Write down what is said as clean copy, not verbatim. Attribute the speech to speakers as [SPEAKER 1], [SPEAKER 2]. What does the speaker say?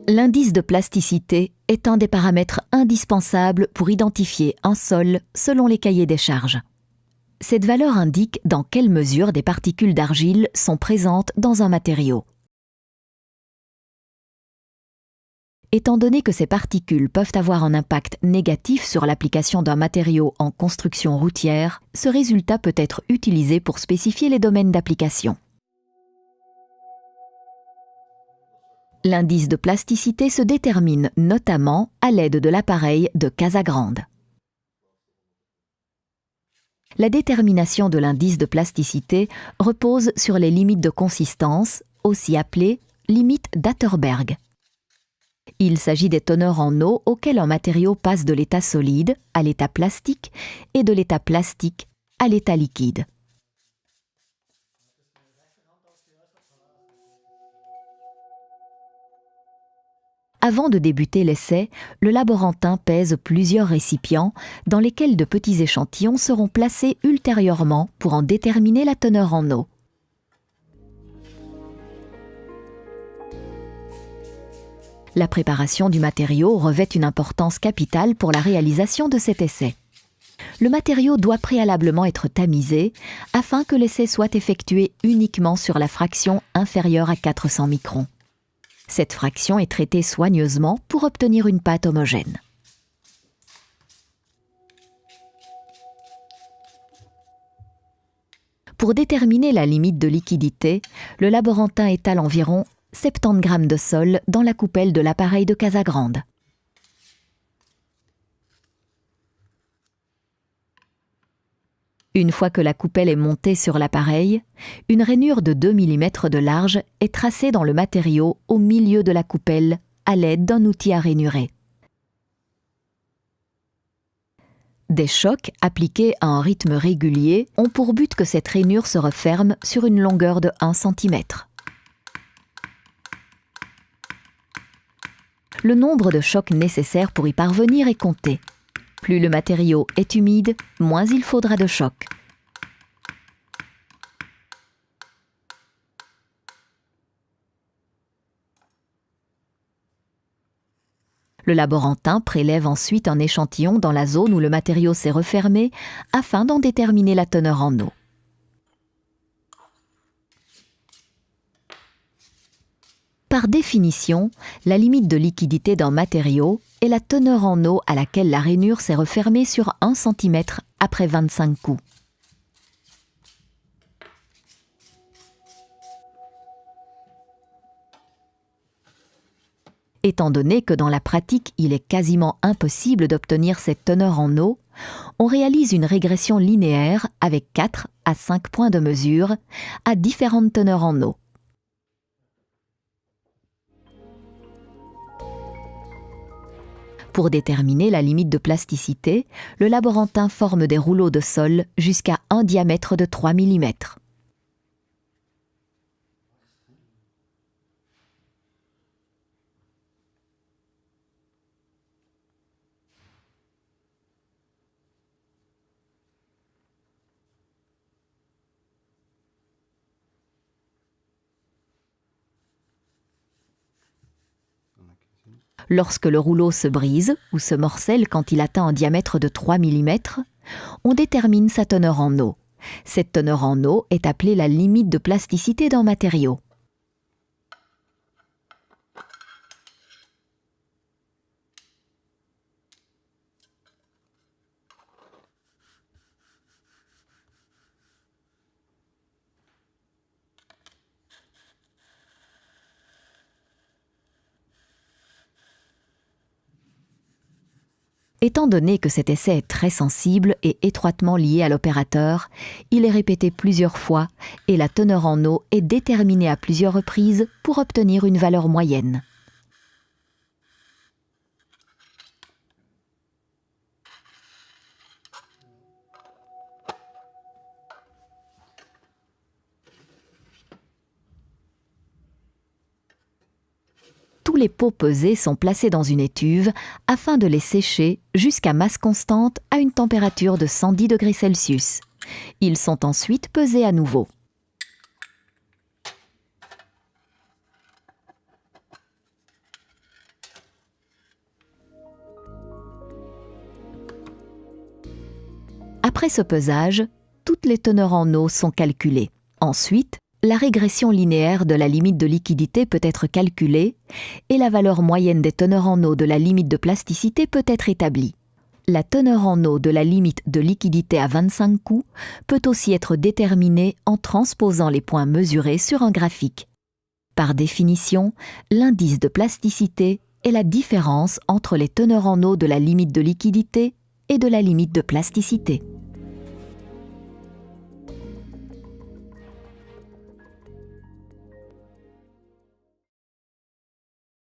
[SPEAKER 1] L'indice de plasticité est un des paramètres indispensables pour identifier un sol selon les cahiers des charges. Cette valeur indique dans quelle mesure des particules d'argile sont présentes dans un matériau. Étant donné que ces particules peuvent avoir un impact négatif sur l'application d'un matériau en construction routière, ce résultat peut être utilisé pour spécifier les domaines d'application. L'indice de plasticité se détermine notamment à l'aide de l'appareil de Casagrande. La détermination de l'indice de plasticité repose sur les limites de consistance, aussi appelées limites d'Atterberg. Il s'agit des teneurs en eau auxquelles un matériau passe de l'état solide à l'état plastique et de l'état plastique à l'état liquide. Avant de débuter l'essai, le laborantin pèse plusieurs récipients dans lesquels de petits échantillons seront placés ultérieurement pour en déterminer la teneur en eau. La préparation du matériau revêt une importance capitale pour la réalisation de cet essai. Le matériau doit préalablement être tamisé afin que l'essai soit effectué uniquement sur la fraction inférieure à 400 microns. Cette fraction est traitée soigneusement pour obtenir une pâte homogène. Pour déterminer la limite de liquidité, le laborantin étale environ 70 g de sol dans la coupelle de l'appareil de Casagrande. Une fois que la coupelle est montée sur l'appareil, une rainure de 2 mm de large est tracée dans le matériau au milieu de la coupelle à l'aide d'un outil à rainurer. Des chocs appliqués à un rythme régulier ont pour but que cette rainure se referme sur une longueur de 1 cm. Le nombre de chocs nécessaires pour y parvenir est compté. Plus le matériau est humide, moins il faudra de chocs. Le laborantin prélève ensuite un échantillon dans la zone où le matériau s'est refermé afin d'en déterminer la teneur en eau. Par définition, la limite de liquidité d'un matériau est la teneur en eau à laquelle la rainure s'est refermée sur 1 cm après 25 coups. Étant donné que dans la pratique, il est quasiment impossible d'obtenir cette teneur en eau, on réalise une régression linéaire avec 4 à 5 points de mesure à différentes teneurs en eau. Pour déterminer la limite de plasticité, le laborantin forme des rouleaux de sol jusqu'à un diamètre de 3 mm. Lorsque le rouleau se brise ou se morcelle quand il atteint un diamètre de 3 mm, on détermine sa teneur en eau. Cette teneur en eau est appelée la limite de plasticité d'un matériau. Étant donné que cet essai est très sensible et étroitement lié à l'opérateur, il est répété plusieurs fois et la teneur en eau est déterminée à plusieurs reprises pour obtenir une valeur moyenne. Tous les pots pesés sont placés dans une étuve afin de les sécher jusqu'à masse constante à une température de 110 degrés Celsius. Ils sont ensuite pesés à nouveau. Après ce pesage, toutes les teneurs en eau sont calculées. Ensuite, la régression linéaire de la limite de liquidité peut être calculée et la valeur moyenne des teneurs en eau de la limite de plasticité peut être établie. La teneur en eau de la limite de liquidité à 25 coups peut aussi être déterminée en transposant les points mesurés sur un graphique. Par définition, l'indice de plasticité est la différence entre les teneurs en eau de la limite de liquidité et de la limite de plasticité.